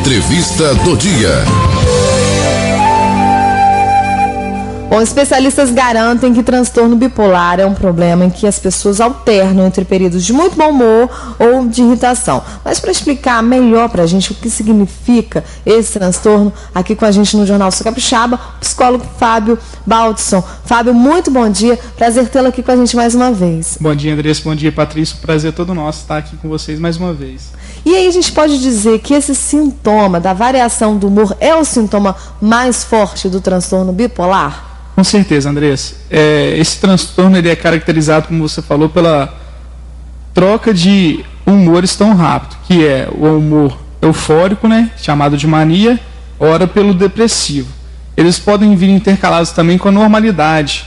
Entrevista do dia. Bom, especialistas garantem que transtorno bipolar é um problema em que as pessoas alternam entre períodos de muito bom humor ou de irritação. Mas para explicar melhor para a gente o que significa esse transtorno, aqui com a gente no Jornal Sul Capixaba, o psicólogo Fábio Baldson. Fábio, muito bom dia, prazer tê-lo aqui com a gente mais uma vez. Bom dia, Andressa, bom dia, Patrícia, prazer todo nosso estar aqui com vocês mais uma vez. E aí a gente pode dizer que esse sintoma da variação do humor é o sintoma mais forte do transtorno bipolar? Com certeza, Andressa. Esse transtorno ele é caracterizado, como você falou, pela troca de humores tão rápido, que é o humor eufórico, né, chamado de mania, ora pelo depressivo. Eles podem vir intercalados também com a normalidade.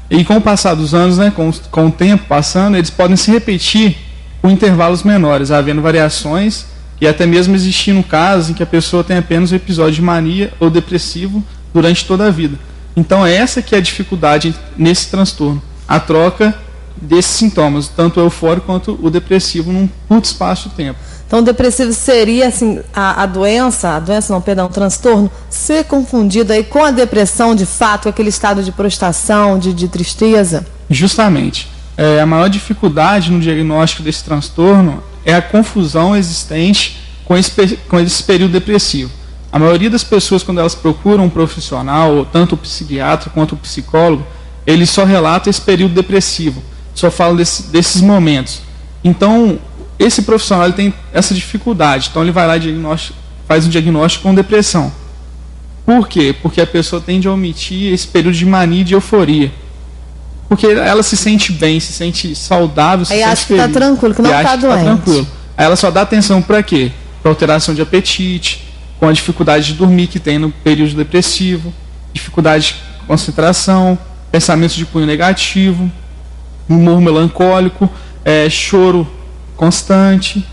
E com o passar dos anos, né, com o tempo passando, eles podem se repetir com intervalos menores, havendo variações e até mesmo existindo casos em que a pessoa tem apenas um episódio de mania ou depressivo durante toda a vida. Então essa que é a dificuldade nesse transtorno, a troca desses sintomas, tanto o eufórico quanto o depressivo, num curto espaço de tempo. Então o depressivo seria assim, o transtorno, ser confundido aí com a depressão de fato, aquele estado de prostração, de tristeza? Justamente. A maior dificuldade no diagnóstico desse transtorno é a confusão existente com esse período depressivo. A maioria das pessoas, quando elas procuram um profissional, tanto o psiquiatra quanto o psicólogo, eles só relatam esse período depressivo, só falam desses momentos. Então, esse profissional ele tem essa dificuldade, então ele vai lá e faz um diagnóstico com depressão. Por quê? Porque a pessoa tende a omitir esse período de mania e de euforia. Porque ela se sente bem, se sente saudável, se aí sente acha que está tranquilo, que não está doente. Tranquilo. Aí ela só dá atenção para quê? Para alteração de apetite, com a dificuldade de dormir que tem no período depressivo, dificuldade de concentração, pensamentos de cunho negativo, humor melancólico, choro constante,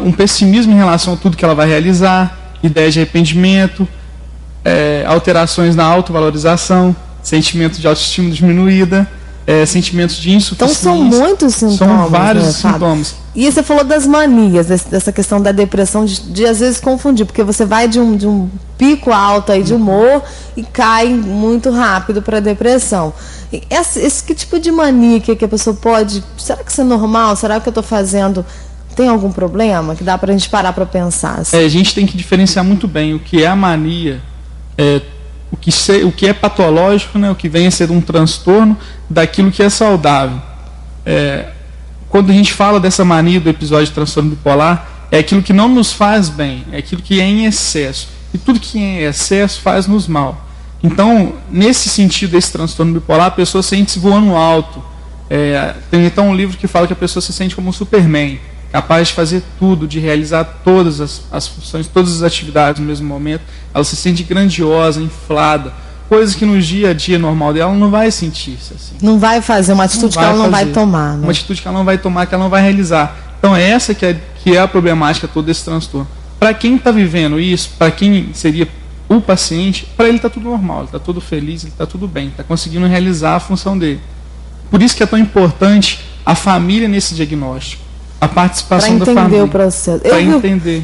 um pessimismo em relação a tudo que ela vai realizar, ideias de arrependimento, alterações na autovalorização, sentimento de autoestima diminuída, sentimentos de insuficiência. Então são muitos sintomas. São vários sintomas. E você falou das manias, dessa questão da depressão, de às vezes confundir, porque você vai de um pico alto aí de humor e cai muito rápido para a depressão. E que tipo de mania que a pessoa pode... Será que isso é normal? Será que eu estou fazendo... Tem algum problema que dá para a gente parar para pensar? Assim? A gente tem que diferenciar muito bem o que é a mania, o que é patológico, né, o que vem a ser um transtorno, daquilo que é saudável. Quando a gente fala dessa mania do episódio de transtorno bipolar, é aquilo que não nos faz bem, é aquilo que é em excesso. E tudo que é em excesso faz-nos mal. Então, nesse sentido desse transtorno bipolar, a pessoa sente-se voando alto. Tem então um livro que fala que a pessoa se sente como um Superman, capaz de fazer tudo, de realizar todas as funções, todas as atividades no mesmo momento. Ela se sente grandiosa, inflada, coisas que no dia a dia normal dela não vai sentir-se assim. Não vai fazer uma atitude que ela não vai tomar, né? Uma atitude que ela não vai tomar, que ela não vai realizar. Então essa que é a problemática toda desse transtorno. Para quem está vivendo isso, para quem seria o paciente, para ele está tudo normal, ele está tudo feliz, ele está tudo bem, está conseguindo realizar a função dele. Por isso que é tão importante a família nesse diagnóstico. A participação da família. Para entender o processo.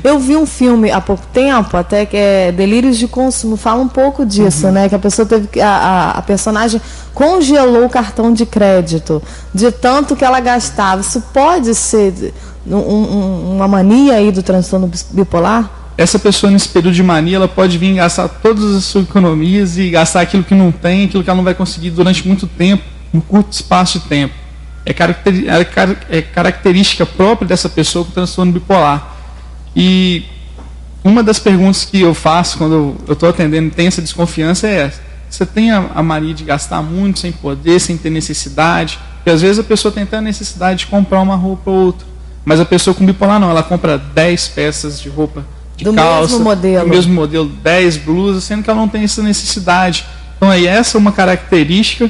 Eu vi um filme há pouco tempo, até que é Delírios de Consumo, fala um pouco disso, né? Que a pessoa teve que. A personagem congelou o cartão de crédito, de tanto que ela gastava. Isso pode ser uma mania aí do transtorno bipolar? Essa pessoa, nesse período de mania, ela pode vir gastar todas as suas economias e gastar aquilo que não tem, aquilo que ela não vai conseguir durante muito tempo, um curto espaço de tempo. É característica própria dessa pessoa com transtorno bipolar. E uma das perguntas que eu faço quando eu estou atendendo e tenho essa desconfiança é essa. Você tem a mania de gastar muito sem poder, sem ter necessidade? Porque às vezes a pessoa tem até a necessidade de comprar uma roupa ou outra. Mas a pessoa com bipolar não, ela compra 10 peças de roupa de calça, do mesmo modelo, 10 blusas, sendo que ela não tem essa necessidade. Então aí essa é uma característica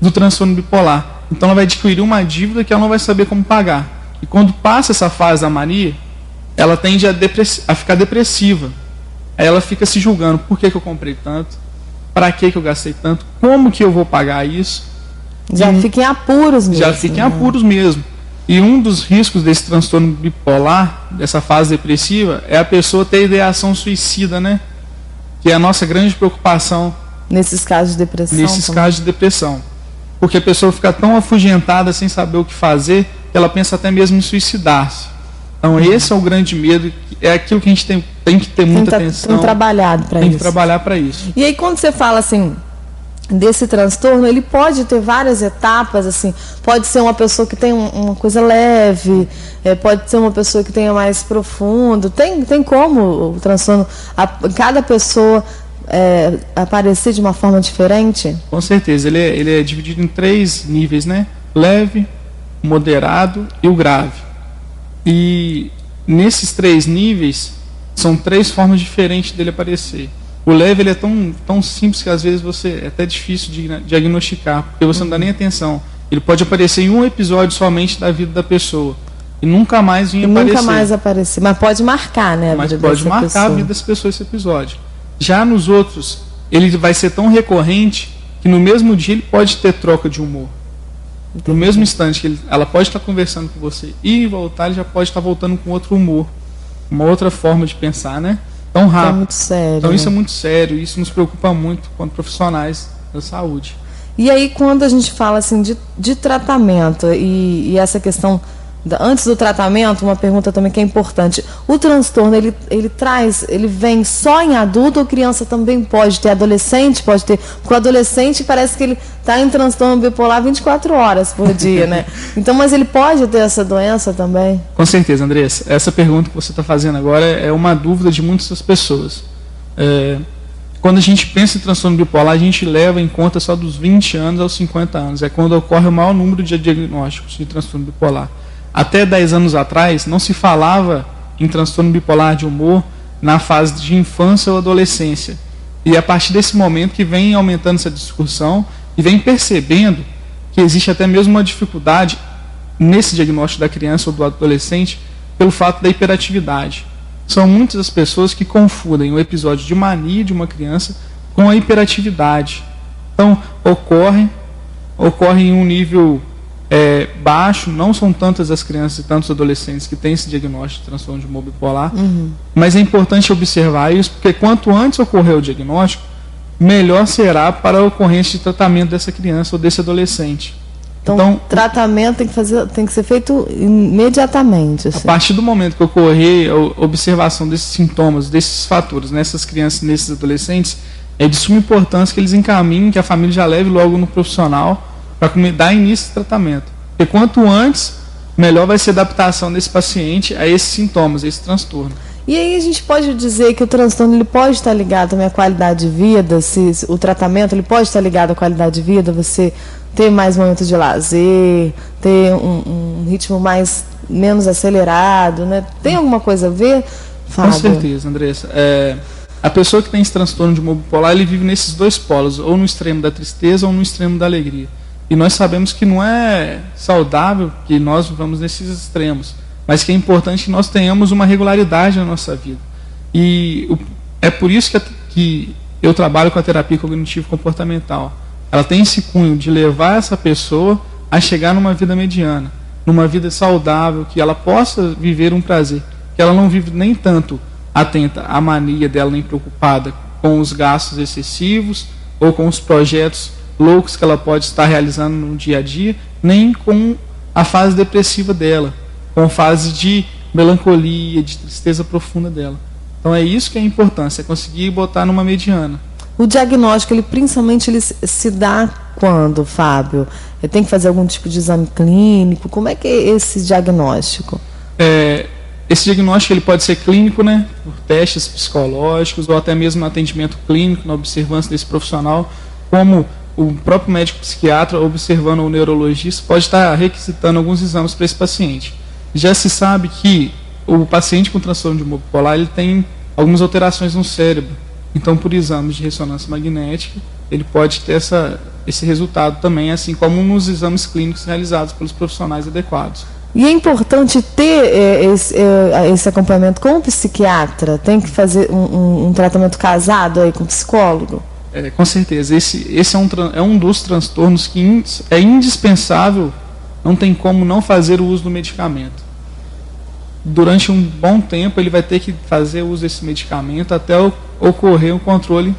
do transtorno bipolar. Então ela vai adquirir uma dívida que ela não vai saber como pagar. E quando passa essa fase da mania, ela tende a ficar depressiva. Aí ela fica se julgando, por que eu comprei tanto? Para que eu gastei tanto? Como que eu vou pagar isso? Já fica em apuros mesmo. Já fica em apuros mesmo. E um dos riscos desse transtorno bipolar, dessa fase depressiva, é a pessoa ter ideação suicida, né? Que é a nossa grande preocupação. Nesses casos de depressão. Porque a pessoa fica tão afugentada, sem saber o que fazer, que ela pensa até mesmo em suicidar-se. Então esse é o grande medo, é aquilo que a gente tem que ter muita atenção. Tem trabalhado para isso. Tem que trabalhar para isso. E aí quando você fala assim, desse transtorno, ele pode ter várias etapas, assim, pode ser uma pessoa que tem uma coisa leve, pode ser uma pessoa que tenha mais profundo, tem como o transtorno, cada pessoa aparecer de uma forma diferente? Com certeza, ele é dividido em 3 níveis, né? Leve, moderado e o grave. E nesses 3 níveis, são 3 formas diferentes dele aparecer. O leve ele é tão simples que às vezes é até difícil de diagnosticar, porque você não dá nem atenção. Ele pode aparecer em um episódio somente da vida da pessoa e nunca mais vir aparecer. Nunca mais aparecer, mas pode marcar, né? Mas pode marcar a vida dessa pessoa esse episódio. Já nos outros, ele vai ser tão recorrente que no mesmo dia ele pode ter troca de humor. No mesmo instante que ela pode estar conversando com você e voltar, ele já pode estar voltando com outro humor, uma outra forma de pensar, né? Tão rápido. É muito sério. Então isso é muito sério, isso nos preocupa muito quanto profissionais da saúde. E aí quando a gente fala assim de tratamento e essa questão antes do tratamento, uma pergunta também que é importante. O transtorno, ele vem só em adulto ou criança também pode ter? Adolescente pode ter? Porque o adolescente parece que ele está em transtorno bipolar 24 horas por dia, né? Então, mas ele pode ter essa doença também? Com certeza, Andressa. Essa pergunta que você está fazendo agora é uma dúvida de muitas pessoas. Quando a gente pensa em transtorno bipolar, a gente leva em conta só dos 20 anos aos 50 anos. É quando ocorre o maior número de diagnósticos de transtorno bipolar. Até 10 anos atrás, não se falava em transtorno bipolar de humor na fase de infância ou adolescência. E é a partir desse momento que vem aumentando essa discussão e vem percebendo que existe até mesmo uma dificuldade nesse diagnóstico da criança ou do adolescente pelo fato da hiperatividade. São muitas as pessoas que confundem o episódio de mania de uma criança com a hiperatividade. Então, ocorre em um nível baixo, não são tantas as crianças e tantos adolescentes que têm esse diagnóstico de transtorno de humor bipolar, mas é importante observar isso, porque quanto antes ocorrer o diagnóstico, melhor será para a ocorrência de tratamento dessa criança ou desse adolescente. Então tratamento tem que ser feito imediatamente. Assim. A partir do momento que ocorrer a observação desses sintomas, desses fatores, nessas crianças e nesses adolescentes, é de suma importância que eles encaminhem, que a família já leve logo no profissional para dar início ao tratamento. Porque quanto antes, melhor vai ser a adaptação desse paciente a esses sintomas, a esse transtorno. E aí a gente pode dizer que o transtorno ele pode estar ligado também à qualidade de vida, se o tratamento ele pode estar ligado à qualidade de vida, você ter mais momentos de lazer, ter um ritmo menos acelerado, né? Tem alguma coisa a ver, Fábio? Com certeza, Andressa. A pessoa que tem esse transtorno de humor bipolar, ele vive nesses 2 polos, ou no extremo da tristeza ou no extremo da alegria. E nós sabemos que não é saudável que nós vivamos nesses extremos, mas que é importante que nós tenhamos uma regularidade na nossa vida. E é por isso que eu trabalho com a terapia cognitivo-comportamental. Ela tem esse cunho de levar essa pessoa a chegar numa vida mediana, numa vida saudável, que ela possa viver um prazer, que ela não vive nem tanto atenta à mania dela, nem preocupada com os gastos excessivos ou com os projetos loucos que ela pode estar realizando no dia a dia, nem com a fase depressiva dela, com a fase de melancolia, de tristeza profunda dela. Então é isso que é a importância, é conseguir botar numa mediana. O diagnóstico, principalmente ele se dá quando, Fábio? Tem que fazer algum tipo de exame clínico? Como é que é esse diagnóstico? Esse diagnóstico ele pode ser clínico, né, por testes psicológicos ou até mesmo no atendimento clínico, na observância desse profissional, como o próprio médico psiquiatra, observando o neurologista, pode estar requisitando alguns exames para esse paciente. Já se sabe que o paciente com transtorno de humor bipolar ele tem algumas alterações no cérebro. Então, por exames de ressonância magnética, ele pode ter esse resultado também, assim como nos exames clínicos realizados pelos profissionais adequados. E é importante ter esse acompanhamento com o psiquiatra? Tem que fazer um tratamento casado aí com o psicólogo? Com certeza. Esse é um dos transtornos que é indispensável não tem como não fazer o uso do medicamento. Durante um bom tempo ele vai ter que fazer uso desse medicamento até ocorrer o controle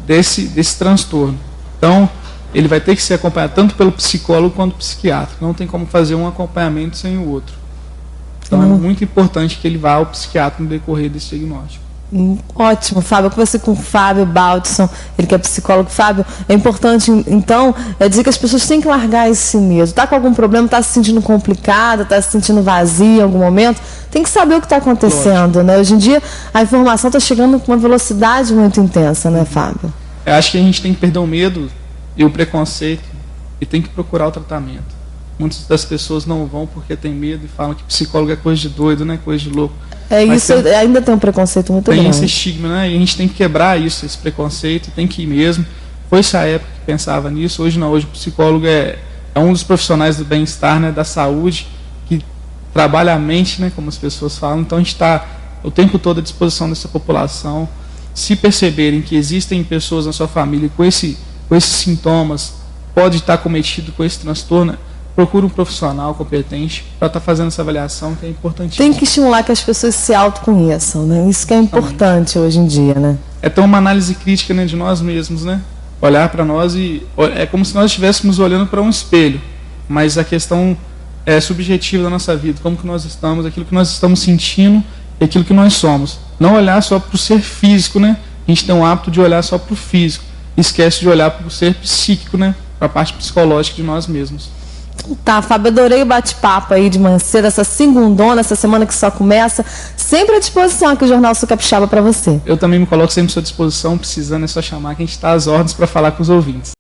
desse transtorno. Então, ele vai ter que ser acompanhado tanto pelo psicólogo quanto pelo psiquiatra. Não tem como fazer um acompanhamento sem o outro. Então, é muito importante que ele vá ao psiquiatra no decorrer desse diagnóstico. Ótimo, Fábio. Eu conversei com o Fábio Baldson, ele que é psicólogo. Fábio, é importante, então, dizer que as pessoas têm que largar esse medo. Está com algum problema, está se sentindo complicada, está se sentindo vazia em algum momento, tem que saber o que está acontecendo, né? Hoje em dia, a informação está chegando com uma velocidade muito intensa, né, Fábio? Eu acho que a gente tem que perder o medo e o preconceito e tem que procurar o tratamento. Muitas das pessoas não vão porque tem medo e falam que psicólogo é coisa de doido, não é coisa de louco. Isso ainda tem um preconceito muito grande. Tem esse estigma, né? E a gente tem que quebrar isso, esse preconceito, tem que ir mesmo. Foi-se a época que pensava nisso, hoje não. Hoje o psicólogo é um dos profissionais do bem-estar, né, da saúde, que trabalha a mente, né, como as pessoas falam. Então a gente está o tempo todo à disposição dessa população. Se perceberem que existem pessoas na sua família com esses sintomas, pode estar cometido com esse transtorno, procura um profissional competente para estar fazendo essa avaliação, que é importantíssimo. Tem que estimular que as pessoas se autoconheçam, né? Isso que é importante hoje em dia, né? É ter uma análise crítica, né, de nós mesmos, né? Olhar para nós e é como se nós estivéssemos olhando para um espelho, mas a questão é subjetiva da nossa vida, como que nós estamos, aquilo que nós estamos sentindo e aquilo que nós somos. Não olhar só para o ser físico, né? A gente tem um hábito de olhar só para o físico, esquece de olhar para o ser psíquico, né? Para a parte psicológica de nós mesmos. Tá, Fábio, adorei o bate-papo aí de manhã cedo, essa segundona, essa semana que só começa. Sempre à disposição aqui o Jornal Sul Capixaba para você. Eu também me coloco sempre à sua disposição, precisando é só chamar que a gente está às ordens para falar com os ouvintes.